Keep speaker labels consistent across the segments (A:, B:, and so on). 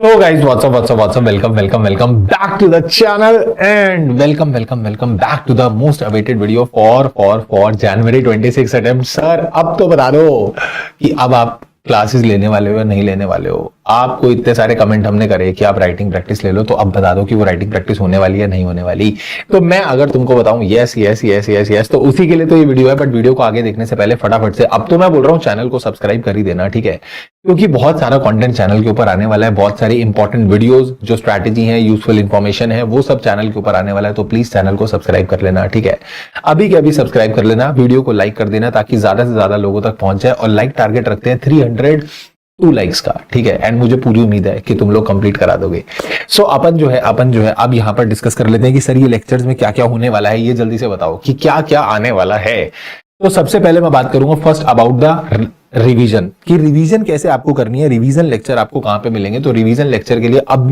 A: So guys, what's up, welcome back to the channel and welcome back to the most awaited video for January 26 attempt. Sir अब तो बता दो कि अब आप क्लासेस लेने वाले हो या नहीं लेने वाले हो। आपको इतने सारे कमेंट हमने करे कि आप राइटिंग प्रैक्टिस ले लो, तो अब बता दो कि वो राइटिंग प्रैक्टिस होने वाली है नहीं होने वाली। तो मैं अगर तुमको बताऊं यस तो उसी के लिए तो ये वीडियो है। बट वीडियो को आगे देखने से पहले फटाफट से अब तो मैं बोल रहा हूँ चैनल को सब्सक्राइब कर ही देना, ठीक है, क्योंकि बहुत सारा कंटेंट चैनल के ऊपर आने वाला है। बहुत सारी इंपॉर्टेंट वीडियोस जो स्ट्रैटेजी है, यूजफुल इंफॉर्मेशन है, वो सब चैनल के ऊपर आने वाला है। तो प्लीज चैनल को सब्सक्राइब कर लेना, ठीक है, अभी के अभी सब्सक्राइब कर लेना, वीडियो को लाइक कर देना ताकि ज्यादा से ज्यादा लोगों तक पहुंच जाए। और लाइक टारगेट रखते हैं 302 लाइक्स का, ठीक है, एंड मुझे पूरी उम्मीद है कि तुम लोग कंप्लीट करा दोगे। सो अपन जो है अब यहाँ पर डिस्कस कर लेते हैं कि सर ये लेक्चर्स में क्या क्या होने वाला है, ये जल्दी से बताओ कि क्या क्या आने वाला है। तो सबसे पहले मैं बात करूंगा फर्स्ट अबाउट द रिवीजन, कि रिवीजन कैसे आपको करनी है, रिवीजन लेक्चर आपको कहां पे मिलेंगे। तो रिवीजन लेक्चर के लिए अब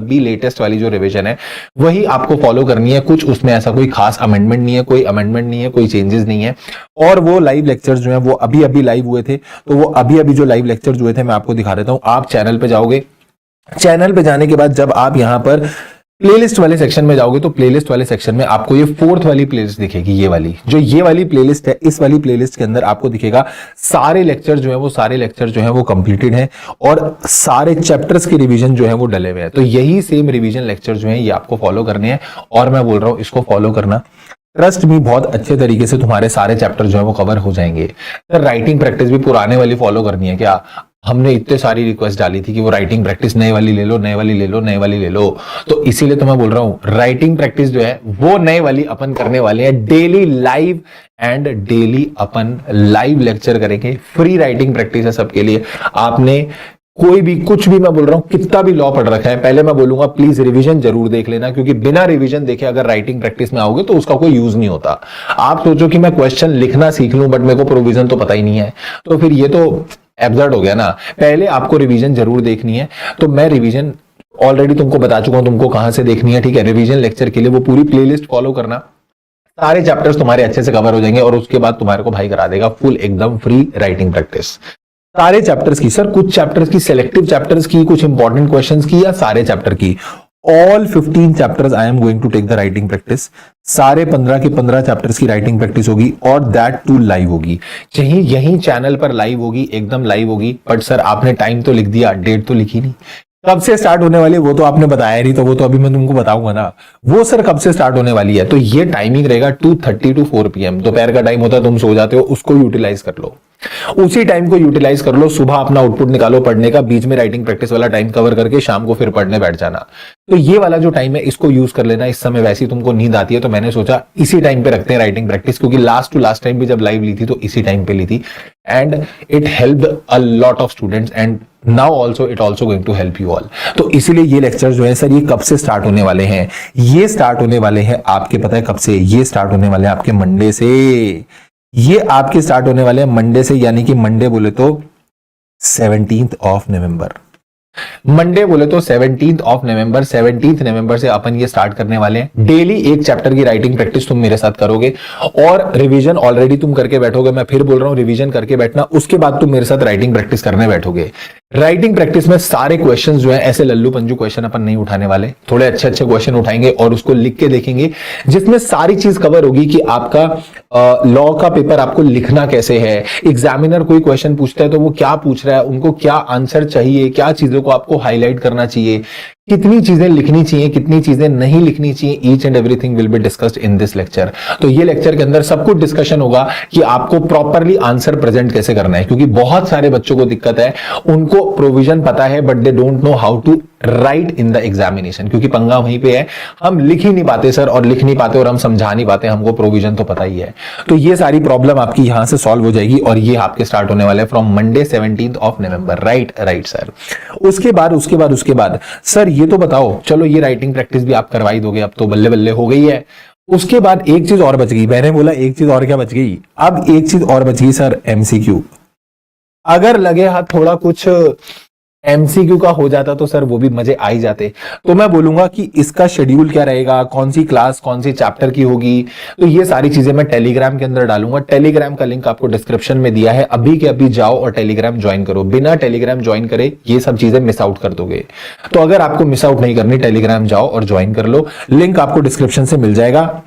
A: भी लेटेस्ट वाली जो रिवीजन है वही आपको फॉलो करनी है। कुछ उसमें ऐसा कोई खास अमेंडमेंट नहीं है, कोई चेंजेस नहीं है। और वो लाइव लेक्चर्स जो है वो अभी लाइव हुए थे, तो वो अभी जो लाइव लेक्चर्स हुए थे मैं आपको दिखा देता हूं। आप चैनल पे जाओगे, चैनल पे जाने के बाद जब आप यहां पर प्लेलिस्ट वाले सेक्शन में जाओगे तो प्लेलिस्ट वाले सेक्शन में आपको ये फोर्थ वाली प्लेलिस्ट दिखेगी। ये वाली प्लेलिस्ट है, इस वाली प्लेलिस्ट के अंदर आपको दिखेगा सारे लेक्चर जो है वो कंप्लीटेड हैं और सारे चैप्टर्स के रिवीजन जो है वो डले हुए हैं। तो यही सेम रिवीजन लेक्चर जो है ये आपको फॉलो करने हैं और मैं बोल रहा हूं इसको फॉलो करना। ट्रस्ट मी, बहुत अच्छे तरीके से तुम्हारे सारे चैप्टर जो है वो कवर हो जाएंगे। सर राइटिंग प्रैक्टिस भी पुराने वाली फॉलो करनी है क्या? हमने इतने सारी रिक्वेस्ट डाली थी कि वो राइटिंग प्रैक्टिस नए वाली ले लो, तो इसीलिए तो मैं बोल रहा हूं राइटिंग प्रैक्टिस जो है वो नए वाली अपन करने वाले हैं। डेली लाइव लेक्चर करेंगे, फ्री राइटिंग प्रैक्टिस है सबके लिए। आपने कोई भी कुछ भी, मैं बोल रहा हूं कितना भी लॉ पढ़ रखा है, पहले मैं बोलूंगा प्लीज रिवीजन जरूर देख लेना, क्योंकि बिना रिवीजन देखे अगर राइटिंग प्रैक्टिस में आओगे तो उसका कोई यूज नहीं होता। आप सोचो कि मैं क्वेश्चन लिखना सीख लूं बट मेरे को प्रोविजन तो पता ही नहीं है, तो फिर ये तो एब्सर्ड हो गया ना। पहले आपको रिवीजन जरूर देखनी है। तो मैं रिवीजन ऑलरेडी तुमको बता चुका हूं तुमको कहां से देखनी है, ठीक है। रिवीजन लेक्चर के लिए वो पूरी प्लेलिस्ट फॉलो करना, सारे चैप्टर्स तुम्हारे अच्छे से कवर हो जाएंगे और उसके बाद तुम्हारे को भाई करा देगा फुल एकदम फ्री राइटिंग प्रैक्टिस सारे चैप्टर्स की। सर कुछ चैप्टर्स की, सिलेक्टिव चैप्टर्स की, कुछ इंपॉर्टेंट क्वेश्चंस की, या सारे चैप्टर की? All 15 chapters I am going to take the writing practice. सारे 15 के 15 चैप्टर्स की राइटिंग प्रैक्टिस होगी और दैट टू लाइव होगी। चाहिए यही चैनल पर लाइव होगी, एकदम लाइव होगी। बट सर आपने टाइम तो लिख दिया, डेट तो लिखी नहीं। कब से स्टार्ट होने वाली है वो तो आपने बताया नहीं, तो वो तो अभी मैं तुमको बताऊंगा ना। वो सर कब से स्टार्ट होने वाली है, तो ये टाइमिंग रहेगा 2:30 to 4 PM। दोपहर का टाइम होता है, तुम सो जाते हो, उसको यूटिलाइज कर लो, उसी टाइम को यूटिलाइज कर लो। सुबह अपना आउटपुट निकालो पढ़ने का, बीच में राइटिंग प्रैक्टिस वाला टाइम कवर करके शाम को फिर पढ़ने बैठ जाना। तो ये वाला जो टाइम है इसको यूज कर लेना। इस समय वैसे ही तुमको नींद आती है, तो मैंने सोचा इसी टाइम पे रखते हैं राइटिंग प्रैक्टिस, क्योंकि लास्ट टाइम भी जब लाइव ली थी तो इसी टाइम पे ली थी and it helped a lot of students and now also it also going to help you all. तो इसीलिए ये लेक्चर जो है सर ये कब से स्टार्ट होने वाले हैं? ये स्टार्ट होने वाले हैं आपके, पता है कब से? ये स्टार्ट होने वाले हैं आपके मंडे से। ये आपके स्टार्ट होने वाले हैं मंडे से, यानी कि मंडे बोले तो 17th of November। मंडे बोले तो 17th of November, 17th नवंबर से अपन ये स्टार्ट करने वाले हैं। डेली एक चैप्टर की राइटिंग प्रैक्टिस तुम मेरे साथ करोगे और रिवीजन ऑलरेडी तुम करके बैठोगे। मैं फिर बोल रहा हूं रिवीजन करके बैठना, उसके बाद तुम मेरे साथ राइटिंग प्रैक्टिस करने बैठोगे। राइटिंग प्रैक्टिस में सारे क्वेश्चन जो है ऐसे लल्लू पंजू क्वेश्चन अपन नहीं उठाने वाले, थोड़े अच्छे क्वेश्चन उठाएंगे और उसको लिख के देखेंगे, जिसमें सारी चीज कवर होगी कि आपका लॉ का पेपर आपको लिखना कैसे है। एग्जामिनर कोई क्वेश्चन पूछता है तो वो क्या पूछ रहा है, उनको क्या आंसर चाहिए, क्या चीजों को आपको हाईलाइट करना चाहिए, कितनी चीजें लिखनी चाहिए, कितनी चीजें नहीं लिखनी चाहिए। Each and everything will be discussed in this lecture. तो ये लेक्चर के अंदर सब कुछ डिस्कशन होगा कि आपको प्रॉपरली आंसर प्रेजेंट कैसे करना है, क्योंकि बहुत सारे बच्चों को दिक्कत है, उनको प्रोविजन पता है but they don't know how to write in the examination, क्योंकि पंगा वहीं पे है, हम लिख ही नहीं पाते सर, और लिख नहीं पाते और हम समझा नहीं पाते, हमको प्रोविजन तो पता ही है। तो ये सारी प्रॉब्लम आपकी यहां से सॉल्व हो जाएगी और ये आपके स्टार्ट होने वाले from Monday 17th of November। Right sir. उसके बाद सर ये तो बताओ, चलो ये राइटिंग प्रैक्टिस भी आप करवाई दोगे, अब तो बल्ले बल्ले हो गई है। उसके बाद एक चीज और बच गई, मैंने बोला एक चीज और क्या बच गई, अब एक चीज और बच गई सर, MCQ। अगर लगे हाथ थोड़ा कुछ एमसीक्यू का हो जाता तो सर वो भी मजे आ ही जाते। तो मैं बोलूंगा कि इसका शेड्यूल क्या रहेगा, कौन सी क्लास कौन सी चैप्टर की होगी, तो ये सारी चीजें मैं टेलीग्राम के अंदर डालूंगा। टेलीग्राम का लिंक आपको डिस्क्रिप्शन में दिया है, अभी के अभी जाओ और टेलीग्राम ज्वाइन करो। बिना टेलीग्राम ज्वाइन करे ये सब चीजें मिस आउट कर दोगे। तो अगर आपको मिस आउट नहीं करनी, टेलीग्राम जाओ और ज्वाइन कर लो, लिंक आपको डिस्क्रिप्शन से मिल जाएगा।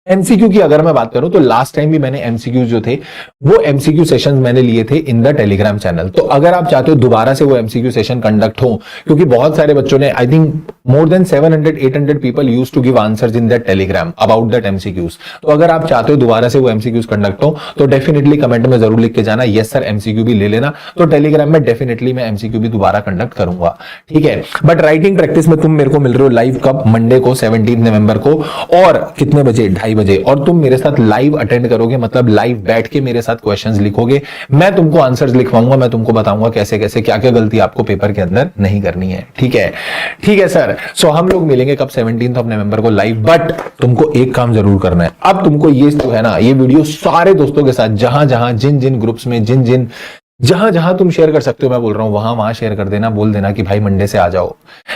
A: एमसीक्यू की अगर मैं बात करूं तो लास्ट टाइम भी मैंने एमसीक्यू जो थे वो एमसीक्यू सेशंस मैंने लिए थे इन द टेलीग्राम चैनल। तो अगर आप चाहते हो दोबारा से वो एमसीक्यू सेशन कंडक्ट हो, क्योंकि बहुत सारे बच्चों ने, I think more than 700-800 people used to give answers in that Telegram about that MCQs. तो अगर आप चाहते हो दोबारा से वो एमसीक्यूज कंडक्ट हो तो डेफिनेटली कमेंट में जरूर लिख के जाना यस सर एमसीक्यू भी ले लेना। तो टेलीग्राम में डेफिनेटली मैं एमसीक्यू भी दोबारा कंडक्ट करूंगा, ठीक है। बट राइटिंग प्रैक्टिस में तुम मेरे को मिल रहे हो लाइव कब, मंडे को 17 नवंबर को, और कितने बजे, 2:30 बजे। और तुम मेरे साथ लाइव अटेंड करोगे, मतलब लाइव बैठ के मेरे साथ क्वेश्चंस लिखोगे, मैं तुमको आंसर्स लिखवाऊंगा, मैं तुमको बताऊंगा कैसे कैसे क्या क्या गलती आपको पेपर के अंदर नहीं करनी है, ठीक है। ठीक है सर, सो हम लोग मिलेंगे कब, 17 नवंबर को लाइव। बट तुमको एक काम जरूर करना है, अब तुमको ये जो है ना, ये वीडियो सारे दोस्तों के साथ जहां जहां जिन जिन ग्रुप्स में जहां जहां तुम शेयर कर सकते हो, मैं बोल रहा हूं वहां वहां शेयर कर देना। बोल देना कि भाई मंडे से आ जाओ,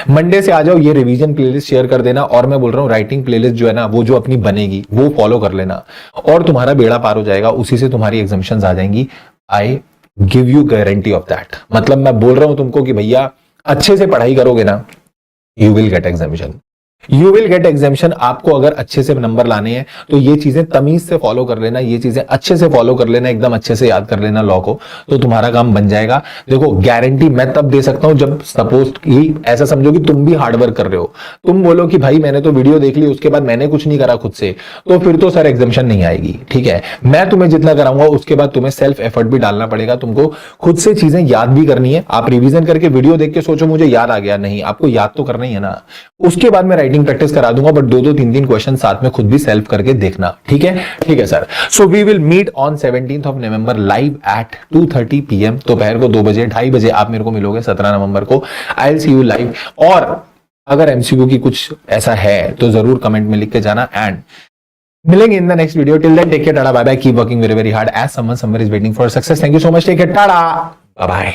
A: मंडे से आ जाओ, ये रिवीजन प्लेलिस्ट शेयर कर देना। और मैं बोल रहा हूं राइटिंग प्लेलिस्ट जो है ना, वो जो अपनी बनेगी वो फॉलो कर लेना, और तुम्हारा बेड़ा पार हो जाएगा, उसी से तुम्हारी एग्जामिशंस आ जाएंगी। I give you guarantee of that. मतलब मैं बोल रहा हूं तुमको कि भैया अच्छे से पढ़ाई करोगे ना, you will get examination, you will get examination. आपको अगर अच्छे से नंबर लाने हैं तो ये चीजें तमीज से फॉलो कर लेना, ये चीजें अच्छे से फॉलो कर लेना, एकदम अच्छे से याद कर लेना लॉ को, तो तुम्हारा काम बन जाएगा। देखो गारंटी मैं तब दे सकता हूं जब सपोज कि ऐसा समझो कि तुम भी हार्डवर्क कर रहे हो, तुम बोलो कि भाई मैंने तो वीडियो देख ली, उसके बाद मैंने कुछ नहीं करा खुद से, तो फिर तो सर एग्जामिशन नहीं आएगी, ठीक है। मैं तुम्हें जितना कराऊंगा उसके बाद तुम्हें सेल्फ एफर्ट भी डालना पड़ेगा, तुमको खुद से चीजें याद भी करनी है। आप रिवीजन करके वीडियो देख के सोचो मुझे याद आ गया, नहीं, आपको याद तो करना ही है ना। उसके बाद मैं राइटिंग प्रैक्टिस करा दूंगा, बट 2-2 3-3 क्वेश्चन साथ में खुद भी सेल्फ करके देखना, ठीक है। ठीक है sir, so we will meet on 17 November live at 2:30 PM, दोपहर को 2 बजे, 2:30 बजे आप मेरे को मिलोगे 17 नवंबर को। I will see you live. और अगर एमसीक्यू की कुछ ऐसा है तो जरूर कमेंट में लिख के जाना, एंड मिलेंगे in the next video. Till then take care, tata, bye bye, keep working very very hard as someone somewhere is waiting for success. Thank you so much, take care, tata, bye bye.